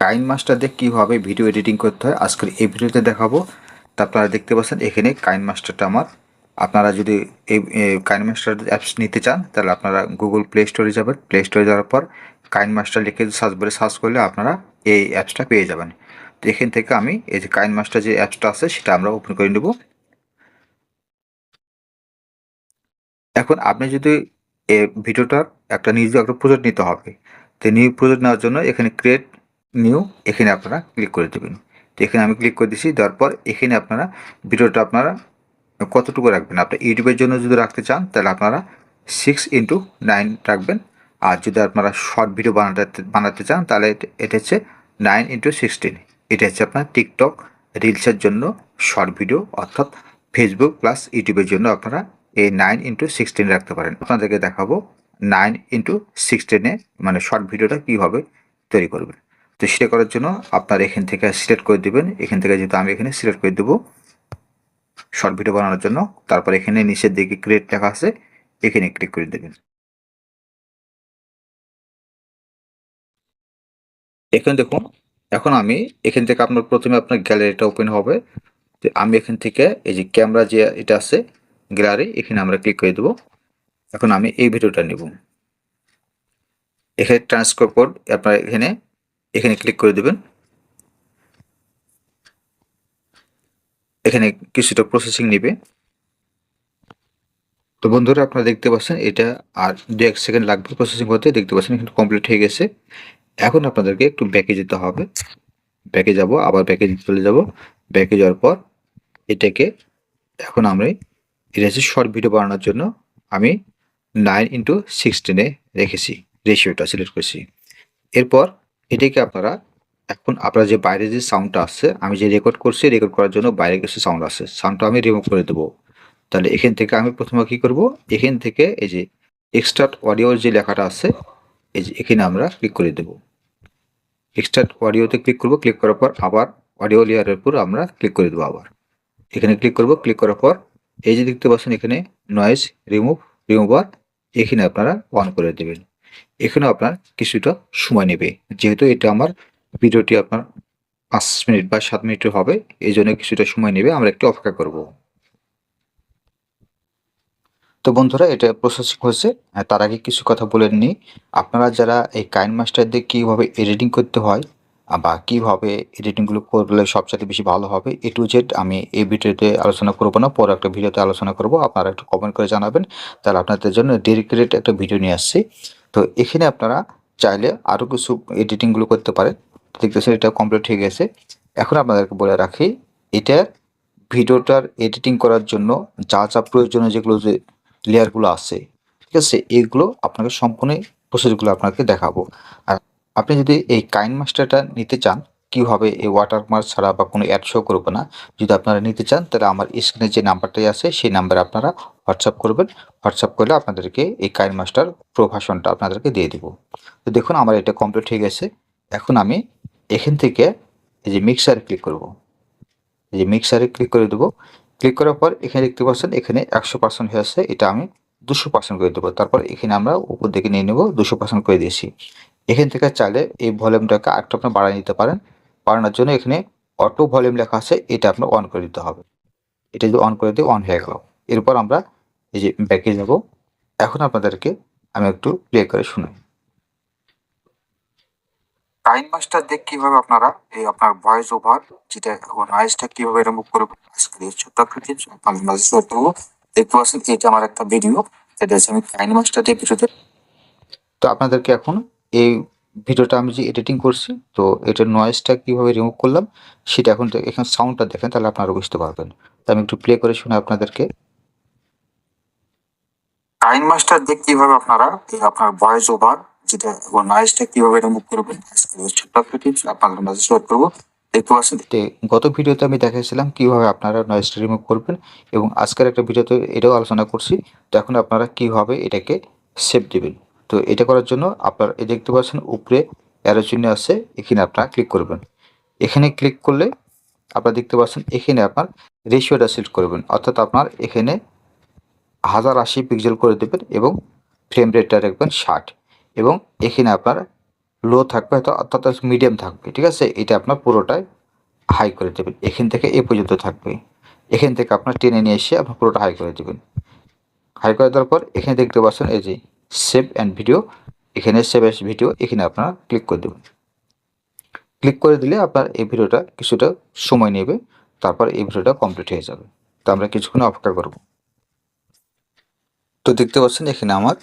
কাইন মাস্টার দিয়ে কীভাবে ভিডিও এডিটিং করতে হয় আজকের এই ভিডিওতে দেখাবো। তা আপনারা দেখতে পাচ্ছেন এখানে কাইন মাস্টারটা আমার। আপনারা যদি এই কাইন মাস্টার অ্যাপস নিতে চান তাহলে আপনারা গুগল প্লে স্টোরে যাবেন। প্লে স্টোরে যাওয়ার পর কাইন মাস্টার লিখে সার্চ বারে সার্চ করলে আপনারা এই অ্যাপসটা পেয়ে যাবেন। তো এখান থেকে আমি এই যে কাইন মাস্টার যে অ্যাপসটা আছে সেটা আমরা ওপেন করে নেব। এখন আপনি যদি এই ভিডিওটার একটা নিজে একটা প্রজেক্ট নিতে হবে, তো নিউ প্রজেক্ট নেওয়ার জন্য এখানে ক্রিয়েট নিউ এখানে আপনারা ক্লিক করে দেবেন। তো এখানে আমি ক্লিক করে দিচ্ছি। দেওয়ার পর এখানে আপনারা ভিডিওটা আপনারা কতটুকু রাখবেন। আপনি ইউটিউবের জন্য যদি রাখতে চান তাহলে আপনারা 6:9 রাখবেন। আর যদি আপনারা শর্ট ভিডিও বানাতে চান তাহলে এটা হচ্ছে 9:16। এটা হচ্ছে আপনার টিকটক রিলসের জন্য শর্ট ভিডিও, অর্থাৎ ফেসবুক প্লাস ইউটিউবের জন্য আপনারা এই 9:16 রাখতে পারেন। আপনাদেরকে দেখাবো 9:16 মানে শর্ট ভিডিওটা কীভাবে তৈরি করবেন। তো সেটা করার জন্য আপনার এখান থেকে সিলেক্ট করে দেবেন। এখান থেকে যেহেতু আমি এখানে সিলেক্ট করে দেবো শর্ট ভিডিও বানানোর জন্য, তারপর এখানে নিচের দিকে ক্রিয়েট লেখা আছে, এখানে ক্লিক করে দেবেন। এখানে দেখুন, এখন আমি এখান থেকে আপনার প্রথমে আপনার গ্যালারিটা ওপেন হবে। তো আমি এখান থেকে এই যে ক্যামেরা যে এটা আছে গ্যালারি, এখানে আমরা ক্লিক করে দেবো। এখন আমি এই ভিডিওটা নেব। এখানে ট্রান্সফার কোড আপনার এখানে ক্লিক করে দেবেন। এখানে কিছুটা প্রসেসিং নেবে। তো বন্ধুরা আপনারা দেখতে পাচ্ছেন এটা আর 2-1 সেকেন্ড লাগবে প্রসেসিং হতে। দেখতে পাচ্ছেন এখানে কমপ্লিট হয়ে গেছে। এখন আপনাদেরকে একটু ব্যাকে যেতে হবে। ব্যাকে যাব, আবার ব্যাকে চলে যাব। ব্যাকে যাওয়ার পর এটাকে এখন আমি এটা হচ্ছে শর্ট ভিডিও বানানোর জন্য আমি 9:16 রেখেছি, রেশিওটা সিলেক্ট করেছি। এরপর এটাকে আপনারা এখন আপনার যে বাইরে যে সাউন্ডটা আসছে, আমি যে রেকর্ড করছি, রেকর্ড করার জন্য বাইরে কিছু সাউন্ড আসছে, সাউন্ডটা আমি রিমুভ করে দেবো। তাহলে এখান থেকে আমি প্রথমে কী করব, এখান থেকে এই যে এক্সট্রাক্ট অডিওর যে লেখাটা আছে, এই যে এখানে আমরা ক্লিক করে দেবো। এক্সট্রাক্ট অডিওতে ক্লিক করব। ক্লিক করার পর আবার অডিও লেয়ারের উপর আমরা ক্লিক করে দেবো। আবার এখানে ক্লিক করব। ক্লিক করার পর এই যে দেখতে পাচ্ছেন এখানে নয়েজ রিমুভার এখানে আপনারা অন করে দেবেন। এখানে আপনার কিছুটা সময় নেবে, যেহেতু এটা আমার ভিডিওটি আপনার 5 মিনিট বা 7 মিনিটের হবে, এই জন্য কিছুটা সময় নেবে, আমরা একটু অপেক্ষা করব। তো বন্ধুরা এটা প্রসেসিং হয়েছে। তার আগে কিছু কথা বলে নিই। আপনারা যারা এই কাইন মাস্টার দিয়ে কীভাবে এডিটিং করতে হয় বা কীভাবে এডিটিংগুলো করলে সবচেয়ে বেশি ভালো হবে, A to Z আমি এই ভিডিওতে আলোচনা করব না, পরে একটা ভিডিওতে আলোচনা করব। আপনারা একটু কমেন্ট করে জানাবেন, তাহলে আপনাদের জন্য ডেডিকেটেড একটা ভিডিও নিয়ে আসছি। তো এখানে আপনারা চাইলে আরও কিছু এডিটিংগুলো করতে পারেন। দেখতেছেন এটা কমপ্লিট হয়ে গেছে। এখন আপনাদেরকে বলে রাখি, এটার ভিডিওটার এডিটিং করার জন্য যা যা প্রয়োজনীয় যেগুলো যে লেয়ারগুলো আছে, ঠিক আছে, এইগুলো আপনাকে সম্পূর্ণ প্রসেসগুলো আপনাকে দেখাবো। আর আপনি যদি এই কাইন মাস্টারটা নিতে চান, কীভাবে এই ওয়াটারমার্ক ছাড়া বা কোনো অ্যাড শো করবে না, যদি আপনারা নিতে চান তাহলে আমার স্ক্রিনে যে নাম্বারটাই আছে সেই নাম্বারে আপনারা হোয়াটসঅ্যাপ করবেন। হোয়াটসঅ্যাপ করলে আপনাদেরকে এই কাইন মাস্টার প্রো ভার্সনটা আপনাদেরকে দিয়ে দেবো। তো দেখুন আমার এটা কমপ্লিট হয়ে গেছে। এখন আমি এখান থেকে এই যে মিক্সারে ক্লিক করব। এই যে মিক্সারে ক্লিক করে দেবো। ক্লিক করার পর এখানে দেখতে পাচ্ছেন এখানে 100% হয়ে আছে, এটা আমি 200% করে দেবো। তারপর এখানে আমরা উপর দিকে নিয়ে নেব, 200% করে দিয়েছি। এখান থেকে চাইলে এই ভলিউমটাকে আরেকটু আপনার বাড়িয়ে নিতে পারেন। বাড়ানোর জন্য এখানে অটো ভলিউম লেখা আছে, এটা আপনার অন করে দিতে হবে। এটা যদি অন করে দিই, অন হয়ে গেল। এরপর আমরা এই যে ব্যাকে যাব। এখন আপনাদেরকে আমি একটু প্লে করে শোনাই। কাইন মাস্টার দিয়ে কিভাবে আপনারা এই আপনার ভয়েস ওভার যেটা নয়েজটা কিভাবে রিমুভ করবেন আজকে এই ছোট্ট একটা টিপস আপনাদের মাঝে শেয়ার করবো। দেখতে পাচ্ছেন এটা আমার একটা ভিডিও, এটা হচ্ছে আমি কাইন মাস্টার দিয়ে ভিডিওতে। তো আপনাদেরকে এখন এই ভিডিওটা আমি যে এডিটিং করছি, তো এটার নয়েজটা কিভাবে রিমুভ করলাম সেটা এখন এখানে সাউন্ডটা দেখেন, তাহলে আপনারা বুঝতে পারবেন। তো আমি একটু প্লে করে শুনে আপনাদেরকে। কাইন মাস্টার দিয়ে কিভাবে আপনারা এই আপনার ভয়েস ওভার যেটা নয়েজটা কিভাবে রিমুভ করবেন আজকে এই ছোট্ট একটা টিপস আপনাদের মাঝে শেয়ার করবো। দেখতে পাচ্ছেন গত ভিডিওতে আমি দেখাইছিলাম কিভাবে আপনারা নয়েজটা রিমুভ করবেন, এবং আজকের একটা ভিডিওতে এটাও আলোচনা করছি। তো এখন আপনারা কিভাবে এটাকে সেভ দিবেন। তো এটা করার জন্য আপনার এই দেখতে পাচ্ছেন উপরে অ্যারো চিহ্ন আছে, এখানে আপনারা ক্লিক করবেন। এখানে ক্লিক করলে আপনারা দেখতে পাচ্ছেন এখানে আপনার রেশিওটা সিলেক্ট করবেন, অর্থাৎ আপনার এখানে 1080 পিক্সেল করে দেবেন এবং ফ্রেম রেটটা রাখবেন 60, এবং এখানে আপনার লো থাকবে, হয়তো অর্থাৎ মিডিয়াম থাকবে, ঠিক আছে? এটা আপনার পুরোটাই হাই করে দেবেন। এখান থেকে এ পর্যন্ত থাকবে। এখান থেকে আপনার টেনে নিয়ে এসে আপনার পুরোটা হাই করে দেবেন। হাই করে দেওয়ার পর এখানে দেখতে পাচ্ছেন এই যে সেভ অ্যান্ড ভিডিও, এখানে সেভ অ্যাজ ভিডিও, এখানে আপনারা ক্লিক করে দেবেন। ক্লিক করে দিলে আপনার এই ভিডিওটা কিছুটা সময় নেবে, তারপর এই ভিডিওটা কমপ্লিট হয়ে যাবে। তো আমরা কিছুক্ষণ অপেক্ষা করব। তো দেখতে পাচ্ছেন এখানে আমার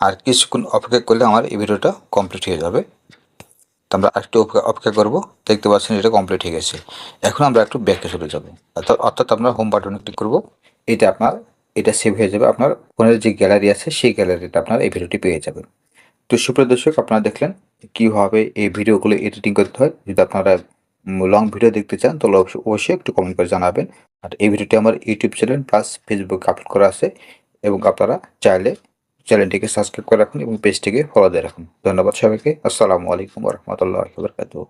আর কিছুক্ষণ অপেক্ষা করলে আমার এই ভিডিওটা কমপ্লিট হয়ে যাবে। তো আমরা একটু অপেক্ষা করব। দেখতে পাচ্ছেন এটা কমপ্লিট হয়ে গেছে। এখন আমরা একটু ব্যাকে চলে যাব, অর্থাৎ আমরা হোম বাটনে ক্লিক করব। এটা সেভ হয়ে যাবে, আপনার ফোনের যে গ্যালারি আছে সেই গ্যালারিতে আপনার এই ভিডিওটি পেয়ে যাবেন। তো সুপ্রিয় দর্শক, আপনারা দেখলেন কীভাবে এই ভিডিওগুলো এডিটিং করতে হয়। যদি আপনারা লং ভিডিও দেখতে চান তাহলে অবশ্যই একটু কমেন্ট করে জানাবেন। আর এই ভিডিওটি আমার ইউটিউব চ্যানেল প্লাস ফেসবুকে আপলোড করা আছে, এবং আপনারা চাইলে চ্যানেলটিকে সাবস্ক্রাইব করে রাখুন এবং পেজটিকে ফলো দিয়ে রাখুন। ধন্যবাদ সবাইকে। আসসালামু আলাইকুম ওয়া রাহমাতুল্লাহি ওয়া বারাকাতুহু।